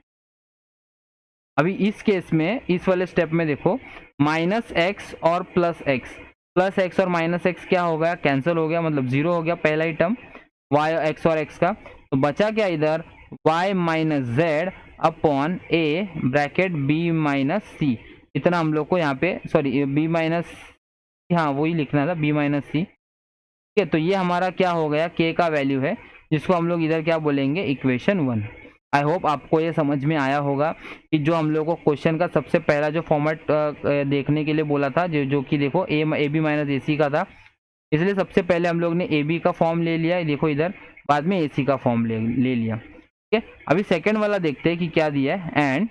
अभी इस केस में इस वाले स्टेप में देखो माइनस एक्स और प्लस एक्स, प्लस एक्स और माइनस एक्स क्या हो गया, कैंसिल हो गया, मतलब जीरो हो गया पहला ही टर्म वाई एक्स और एक्स का। तो बचा क्या इधर, Y minus z upon A bracket B minus सी। इतना हम लोग को यहाँ पे, सॉरी बी माइनस, हाँ वही लिखना था, बी माइनस सी। ठीक है, तो ये हमारा क्या हो गया, के का वैल्यू है, जिसको हम लोग इधर क्या बोलेंगे, इक्वेशन 1। आई होप आपको ये समझ में आया होगा कि जो हम लोग को क्वेश्चन का सबसे पहला जो फॉर्मेट देखने के लिए बोला था, जो कि देखो ए बी माइनस ए सी का था, इसलिए सबसे पहले हम लोग ने ए बी का फॉर्म ले लिया, देखो इधर, बाद में ए सी का फॉर्म ले लिया। ठीक है, अभी सेकेंड वाला देखते हैं कि क्या दिया है। एंड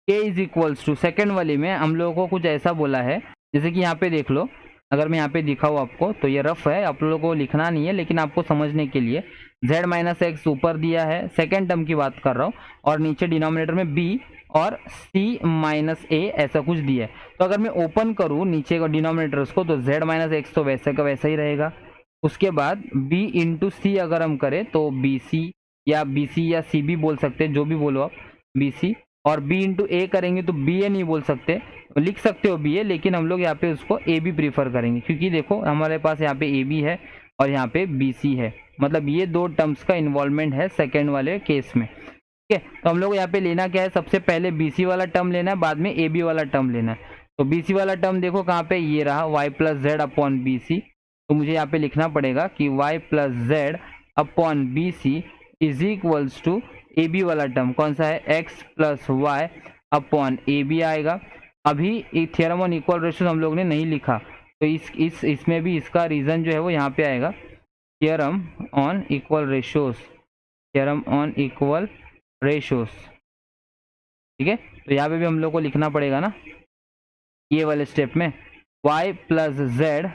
के इज इक्वल्स टू, सेकेंड वाले में हम लोगों को कुछ ऐसा बोला है, जैसे कि यहाँ पे देख लो, अगर मैं यहाँ पे दिखाऊँ आपको, तो ये रफ है, आप लोगों को लिखना नहीं है, लेकिन आपको समझने के लिए z माइनस एक्स ऊपर दिया है, सेकेंड टर्म की बात कर रहा हूँ, और नीचे डिनोमिनेटर में b और c माइनस a ऐसा कुछ दिया है। तो अगर मैं ओपन करूँ नीचे का डिनोमिनेटर उसको, तो z माइनस एक्स तो वैसे का वैसा ही रहेगा। उसके बाद b इंटू सी अगर हम करें तो bc या bc या cb बोल सकते हैं, जो भी बोलो आप, bc, और b इंटू ए करेंगे तो बी ए नहीं बोल सकते, लिख सकते हो बी ए, लेकिन हम लोग यहाँ पे उसको ए बी प्रीफर करेंगे, क्योंकि देखो हमारे पास यहाँ पे ए बी है और यहाँ पे बी सी है, मतलब ये दो टर्म्स का इन्वॉल्वमेंट है सेकेंड वाले केस में। ठीक है, तो हम लोग यहाँ पे लेना क्या है, सबसे पहले बी सी वाला टर्म लेना है, बाद में ए बी वाला टर्म लेना है। तो बी सी वाला टर्म देखो कहाँ पे, ये रहा, y plus z upon B c. तो मुझे यहाँ पे लिखना पड़ेगा कि y plus z upon B c is equals to a b वाला टर्म कौन सा है, एक्स प्लस वाई अपॉन ए बी आएगा। अभी थ्योरम ऑन इक्वल रेशियोज हम लोग ने नहीं लिखा, तो इसमें भी इसका रीजन जो है वो यहाँ पे आएगा, theorem on equal ratios, theorem on equal ratios. ठीक है, तो यहाँ पे भी हम लोग को लिखना पड़ेगा ना, ये वाले स्टेप में y प्लस जेड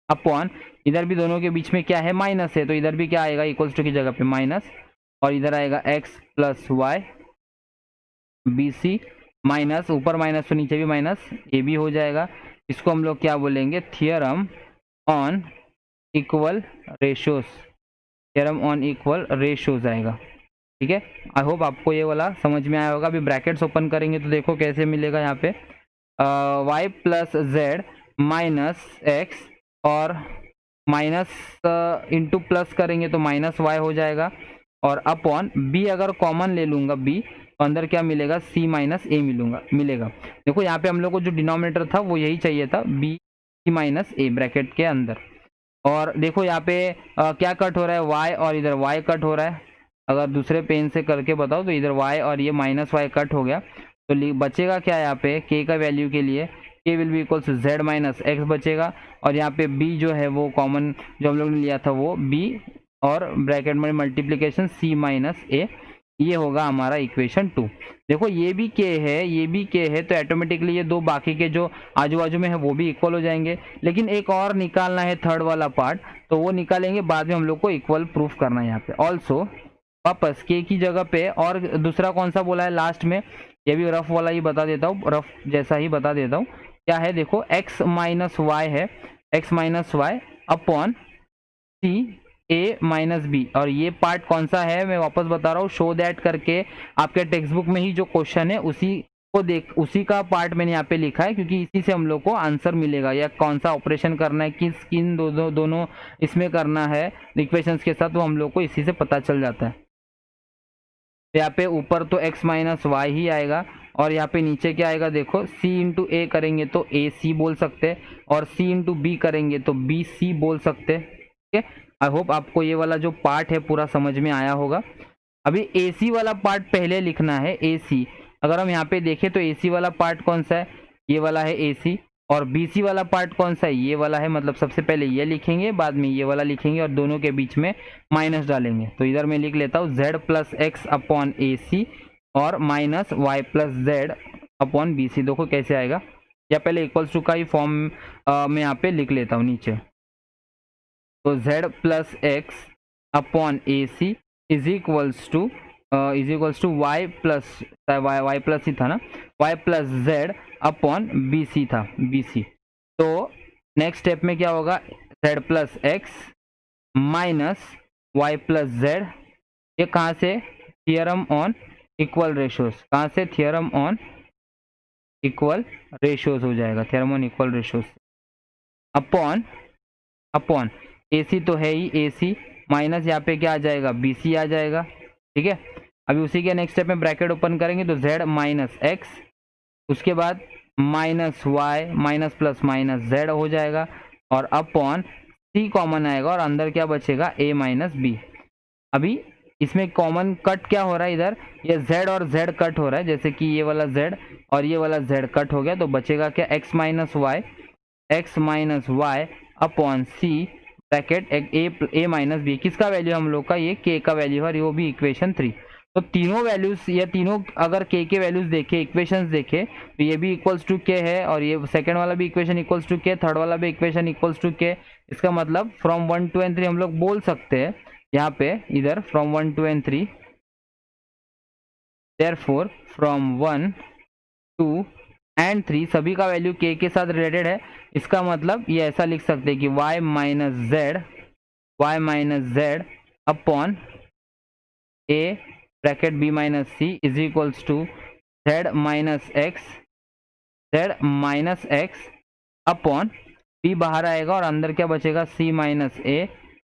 अपॉन, इधर भी दोनों के बीच में क्या है, माइनस है, तो इधर भी क्या आएगा, इक्वल्स टू की जगह पे माइनस, और इधर आएगा x plus y b c minus, ऊपर माइनस तो नीचे भी माइनस, ए बी हो जाएगा। इसको हम लोग क्या बोलेंगे, theorem on equal ratios, theorem on equal ratios आएगा। ठीक है, आई होप आपको ये वाला समझ में आया होगा। अभी ब्रैकेट्स ओपन करेंगे तो देखो कैसे मिलेगा, यहाँ पे y plus z minus x, और माइनस इंटू प्लस करेंगे तो माइनस वाई हो जाएगा, और अपॉन बी अगर कॉमन ले लूंगा बी, तो अंदर क्या मिलेगा, c माइनस ए मिलेगा। देखो यहाँ पे हम लोग को जो डिनोमिनेटर था वो यही चाहिए था, b c minus A bracket के अंदर। और देखो यहाँ पे क्या कट हो रहा है, y और इधर y कट हो रहा है। अगर दूसरे पेन से करके बताओ तो इधर y और ये माइनस वाई कट हो गया, तो बचेगा क्या यहाँ पे, k का वैल्यू के लिए k will be equal to z minus x बचेगा, और यहाँ पे b जो है वो कॉमन जो हम लोग ने लिया था वो b, और ब्रैकेट में मल्टीप्लीकेशन c माइनस ए, ये होगा हमारा इक्वेशन 2। देखो ये भी k है, ये भी k है, तो ऑटोमेटिकली ये दो बाकी के जो आजू बाजू में है वो भी इक्वल हो जाएंगे। लेकिन एक और निकालना है थर्ड वाला पार्ट, तो वो निकालेंगे बाद में, हम लोग को इक्वल प्रूफ करना है यहाँ पे। ऑल्सो वापस k की जगह पे, और दूसरा कौन सा बोला है लास्ट में, ये भी रफ वाला ही बता देता हूँ, रफ जैसा ही बता देता हूँ। क्या है देखो, x माइनस वाई है, x माइनस वाई अपॉन सी ए माइनस बी, और ये पार्ट कौन सा है मैं वापस बता रहा हूँ, शो दैट करके आपके टेक्स्ट बुक में ही जो क्वेश्चन है उसी को उसी का पार्ट मैंने यहाँ पे लिखा है, क्योंकि इसी से हम लोग को आंसर मिलेगा, या कौन सा ऑपरेशन करना है, किन दोनों इसमें करना है इक्वेशंस के साथ, वो हम लोग को इसी से पता चल जाता है। तो यहाँ पे ऊपर तो x माइनस वाई ही आएगा, और यहाँ पे नीचे क्या आएगा देखो, c इंटू ए करेंगे तो ए सी बोल सकते, और c इंटू बी करेंगे तो बी सी बोल सकते। ठीक है, आई होप आपको ये वाला जो पार्ट है पूरा समझ में आया होगा। अभी ए सी वाला पार्ट पहले लिखना है, ए सी अगर हम यहाँ पे देखें तो ए सी वाला पार्ट कौन सा है, ये वाला है ए सी, और बी सी वाला पार्ट कौन सा है, ये वाला है, मतलब सबसे पहले ये लिखेंगे बाद में ये वाला लिखेंगे, और दोनों के बीच में माइनस डालेंगे। तो इधर मैं लिख लेता हूँ z प्लस एक्स अपॉन ए सी, और minus y plus z upon B c. देखो कैसे आएगा, या पहले इक्वल्स टू का ही फॉर्म मैं यहाँ पे लिख लेता हूँ नीचे। तो z plus x upon A C is equals to y plus y plus ही था ना, y plus z upon B C था, बी सी। तो नेक्स्ट स्टेप में क्या होगा, z plus x minus y plus z, ये कहाँ से, थियरम ऑन इक्वल रेशियोज, कहाँ से, थियरम ऑन इक्वल रेशियोज हो जाएगा, theorem on equal ratios upon A C तो है ही, ए सी माइनस यहाँ पे क्या आ जाएगा, बी सी आ जाएगा। ठीक है, अभी उसी के नेक्स्ट स्टेप में ब्रैकेट ओपन करेंगे तो z माइनस एक्स, उसके बाद minus y minus plus minus z हो जाएगा, और अपॉन c कॉमन आएगा और अंदर क्या बचेगा, a माइनस बी। अभी इसमें कॉमन कट क्या हो रहा है, इधर ये z और z कट हो रहा है, जैसे कि ये वाला z और ये वाला z कट हो गया, तो बचेगा क्या, x माइनस वाई अपॉन सी ब्रैकेट ए माइनस बी। किसका वैल्यू हम लोग का, ये k का वैल्यू है, वो भी इक्वेशन 3। तो तीनों वैल्यूज, या तीनों अगर k के वैल्यूज देखे, इक्वेशंस देखे, तो ये भी इक्वल्स टू k है, और ये सेकंड वाला भी equation equals to k, third वाला भी इक्वेशन इक्वल्स टू k। इसका मतलब फ्रॉम 1 2 एंड 3 हम लोग बोल सकते हैं यहाँ पे, इधर from 1 2 and 3, therefore from 1 2 and 3 सभी का वैल्यू k के साथ रिलेटेड है। इसका मतलब ये ऐसा लिख सकते हैं कि y minus z upon a bracket b minus c is equals to z minus x upon b बाहर आएगा और अंदर क्या बचेगा, c minus a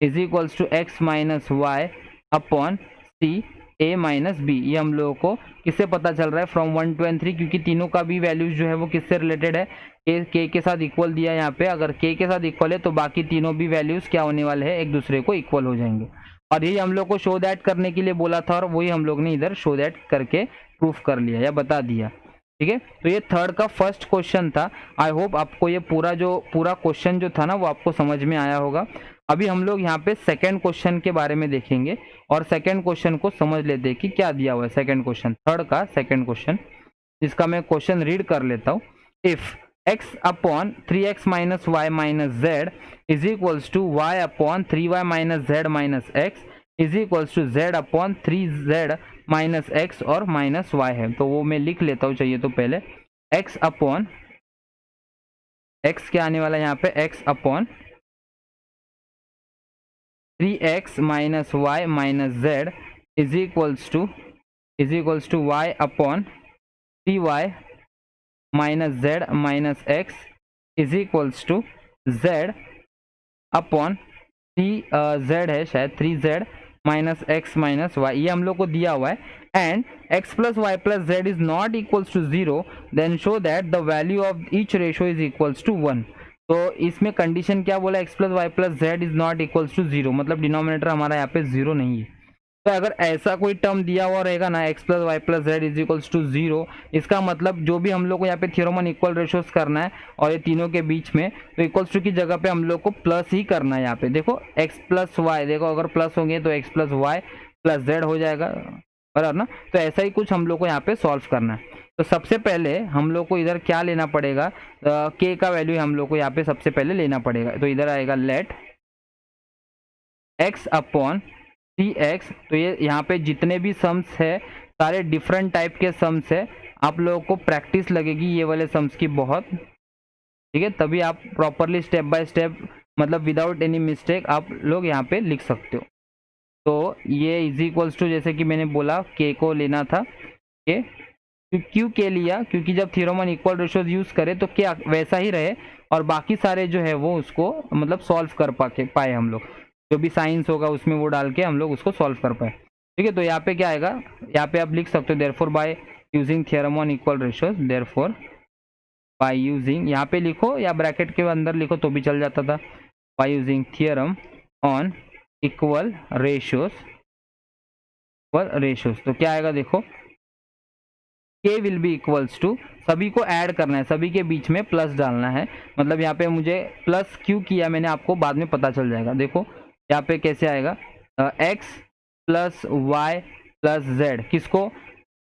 is equals to x minus y upon c a minus b. ये हम लोगों को किससे पता चल रहा है, फ्रॉम 1 2 एंड 3, क्योंकि तीनों का भी वैल्यूज जो है वो किससे रिलेटेड है, k के साथ इक्वल दिया है यहाँ पे। अगर k के साथ इक्वल है तो बाकी तीनों भी वैल्यूज क्या होने वाले हैं, एक दूसरे को इक्वल हो जाएंगे। और ये हम लोग को शो दैट करने के लिए बोला था, और वही हम लोग ने इधर शो दैट करके प्रूफ कर लिया या बता दिया। ठीक है, तो ये थर्ड का फर्स्ट क्वेश्चन था। आई होप आपको ये पूरा क्वेश्चन जो था ना वो आपको समझ में आया होगा। अभी हम लोग यहाँ पे सेकंड क्वेश्चन के बारे में देखेंगे, और सेकंड क्वेश्चन को समझ लेते हैं कि क्या दिया हुआ है सेकंड क्वेश्चन, थर्ड का सेकंड क्वेश्चन। इसका मैं क्वेश्चन रीड कर लेता हूँ। If x upon 3x minus y minus z is equals to y upon 3y minus z minus x is equals to z upon 3z minus x और माइनस वाई है, तो वो मैं लिख लेता हूँ। चाहिए तो पहले x अपॉन, x क्या आने वाला है यहाँ पे, x upon 3x minus y minus z is equals to y upon 3y minus z minus x is equals to z upon 3z है शायद, 3z minus x minus Y, ये हम लोग को दिया हुआ है। And x plus y plus z is not equals to 0, then show that the value of each ratio is equals to 1। तो इसमें कंडीशन क्या बोला, x plus y plus z is not equals to 0, मतलब डिनोमिनेटर हमारा यहाँ पे 0 नहीं है। तो अगर ऐसा कोई टर्म दिया हुआ रहेगा ना, x plus y plus z is equals to 0, इसका मतलब जो भी हम लोग को यहाँ पे थ्योरम ऑन इक्वल रेशियोज करना है और ये तीनों के बीच में, तो इक्वल्स टू की जगह पे हम लोग को प्लस ही करना है। यहाँ पे देखो x प्लस वाई, देखो अगर प्लस होंगे तो x plus y plus z हो जाएगा, बराबर ना। तो ऐसा ही कुछ हम लोग को यहाँ पे सॉल्व करना है। तो सबसे पहले हम लोग को इधर क्या लेना पड़ेगा, k का वैल्यू हम लोग को यहाँ पे सबसे पहले लेना पड़ेगा। तो इधर आएगा लेट x अपॉन 3x। तो ये यहाँ पे जितने भी सम्स है सारे डिफरेंट टाइप के सम्स है, आप लोगों को प्रैक्टिस लगेगी ये वाले सम्स की बहुत। ठीक है, तभी आप प्रॉपरली स्टेप बाय स्टेप, मतलब विदाउट एनी मिस्टेक आप लोग यहाँ पे लिख सकते हो। तो ये इज इक्वल्स टू, जैसे कि मैंने बोला k को लेना था, k क्यों k लिया, क्योंकि जब theorem on equal ratios use करें तो क्या वैसा ही रहे, और बाकी सारे जो है वो उसको मतलब सॉल्व कर पाए हम लोग, जो भी साइंस होगा उसमें वो डाल के हम लोग उसको सॉल्व कर पाए। ठीक है, तो यहाँ पे क्या आएगा, यहाँ पे आप लिख सकते हो therefore by using theorem on equal ratios, therefore by using, यहाँ पे लिखो या ब्रैकेट के अंदर लिखो तो भी चल जाता था, by using theorem on equal ratios, तो क्या आएगा देखो, k will be equals to, सभी को ऐड करना है, सभी के बीच में प्लस डालना है। मतलब यहाँ पे मुझे प्लस क्यों किया मैंने आपको बाद में पता चल जाएगा। देखो यहाँ पे कैसे आएगा, x plus y plus z, किसको,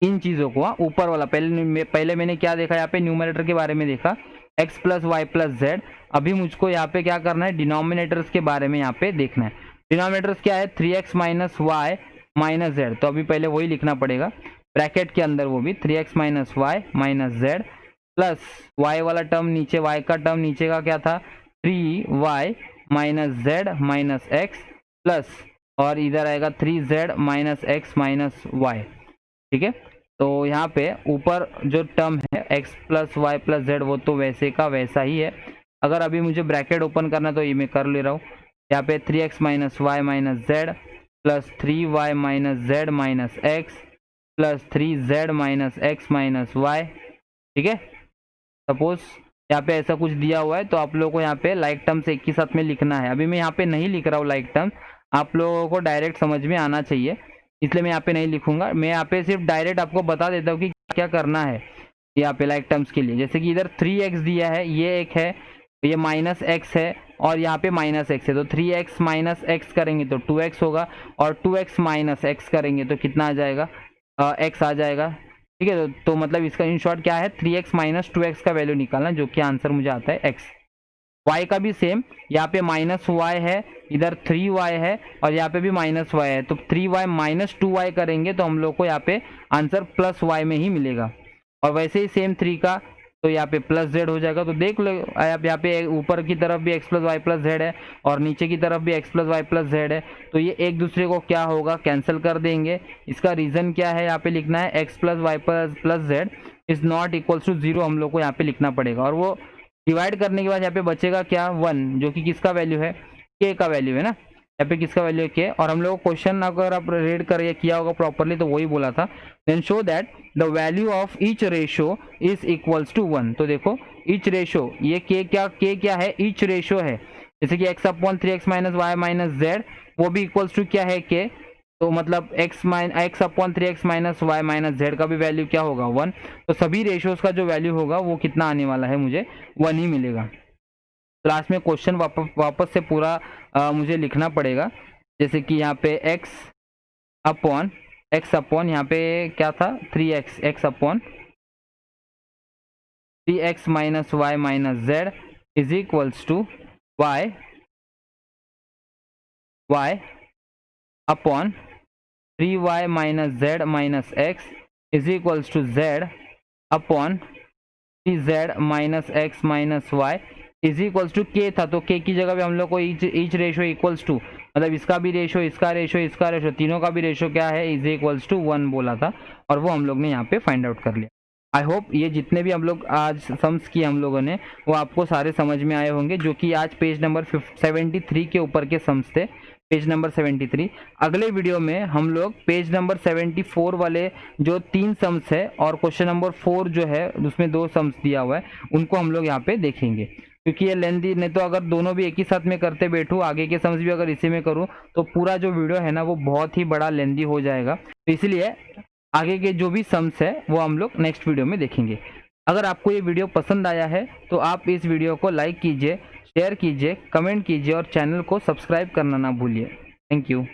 इन चीज़ों को, ऊपर वाला पहले मैंने क्या देखा, यहाँ पे न्यूमरेटर के बारे में देखा, x plus y plus z. अभी मुझको यहाँ पे क्या करना है, डिनोमिनेटर्स के बारे में यहाँ पे देखना है। डिनोमिनेटर्स क्या है, 3x minus y minus Z, तो अभी पहले वही लिखना पड़ेगा ब्रैकेट के अंदर, वो भी 3x minus y minus z plus y वाला टर्म नीचे, y का टर्म नीचे का क्या था, 3y minus z minus x plus, और इधर आएगा 3z minus x minus y. ठीक है, तो यहाँ पे ऊपर जो टर्म है x plus y plus z वो तो वैसे का वैसा ही है। अगर अभी मुझे ब्रैकेट ओपन करना तो ये मैं कर ले रहा हूँ। यहाँ पे 3x minus y minus z plus 3y minus z minus x plus 3z minus x minus y. ठीक है, सपोज यहाँ पे ऐसा कुछ दिया हुआ है तो आप लोगों को यहाँ पे लाइक टर्म्स एक ही साथ में लिखना है। अभी मैं यहाँ पे नहीं लिख रहा हूँ लाइक टर्म, आप लोगों को डायरेक्ट समझ में आना चाहिए, इसलिए मैं यहाँ पे नहीं लिखूंगा। मैं यहाँ पे सिर्फ डायरेक्ट आपको बता देता हूँ कि क्या करना है यहाँ पे लाइक टर्म्स के लिए। जैसे कि इधर 3x दिया है, ये एक है, ये माइनस एक्स है और यहाँ पे माइनस एक्स है, तो 3x माइनस एक्स करेंगे तो 2x होगा और 2x माइनस एक्स करेंगे तो कितना आ जाएगा, x आ जाएगा। ठीक है, तो मतलब इसका इन शॉर्ट क्या है, 3x माइनस 2x का वैल्यू निकालना, जो कि आंसर मुझे आता है x। y का भी सेम, यहाँ पे माइनस वाई है, इधर 3y है और यहाँ पे भी माइनस वाई है, तो 3y माइनस 2y करेंगे तो हम लोग को यहाँ पे आंसर प्लस y में ही मिलेगा। और वैसे ही सेम 3 का, तो यहाँ पे प्लस जेड हो जाएगा। तो देख लो आप यहाँ पे ऊपर की तरफ भी x plus y plus z है और नीचे की तरफ भी x plus y plus z है, तो ये एक दूसरे को क्या होगा, कैंसिल कर देंगे। इसका रीजन क्या है, यहाँ पे लिखना है x plus y plus z is not equals to 0, हम लोग को यहाँ पे लिखना पड़ेगा। और वो डिवाइड करने के बाद यहाँ पे बचेगा क्या, 1, जो कि किसका वैल्यू है, k का वैल्यू है ना, यहाँ पे किसका वैल्यू है k। और हम लोग क्वेश्चन अगर आप रीड कर किया होगा प्रॉपरली तो वही बोला था, then show that the value of each ratio is equals to 1। तो देखो ईच रेशो, ये k क्या है, ईच रेशो है। जैसे कि x upon 3x minus y minus z, वो भी इक्वल्स टू क्या है, k। तो मतलब x upon 3x minus y minus z का भी वैल्यू क्या होगा, 1। तो सभी रेशियोज का जो वैल्यू होगा वो कितना आने वाला है, मुझे 1 ही मिलेगा। क्लास में क्वेश्चन वापस से पूरा मुझे लिखना पड़ेगा। जैसे कि यहाँ पे x अपॉन यहाँ पे क्या था, 3x, x upon 3x minus y minus z is equals to y upon 3y minus z minus x is equals to z upon 3z minus x minus y is equals to k था, तो k की जगह पे हम लोग को ईच रेशो इक्वल्स टू, मतलब इसका भी रेशो, इसका रेशो, तीनों का भी रेशो क्या है, इज इक्वल्स टू 1 बोला था, और वो हम लोग ने यहाँ पे फाइंड आउट कर लिया। आई होप ये जितने भी हम लोग आज सम्स किए हम लोगों ने वो आपको सारे समझ में आए होंगे, जो कि आज पेज नंबर 73 के ऊपर के सम्स थे, पेज नंबर 73। अगले वीडियो में हम लोग पेज नंबर 74 वाले जो 3 सम्स है और क्वेश्चन नंबर 4 जो है उसमें 2 सम्स दिया हुआ है, उनको हम लोग यहाँ पे देखेंगे, क्योंकि ये लेंथी, नहीं तो अगर दोनों भी एक ही साथ में करते बैठूँ, आगे के सम्स भी अगर इसी में करूँ तो पूरा जो वीडियो है ना वो बहुत ही बड़ा लेंथी हो जाएगा। तो इसलिए आगे के जो भी सम्स है वो हम लोग नेक्स्ट वीडियो में देखेंगे। अगर आपको ये वीडियो पसंद आया है तो आप इस वीडियो को लाइक कीजिए, शेयर कीजिए, कमेंट कीजिए और चैनल को सब्सक्राइब करना ना भूलिए। Thank you.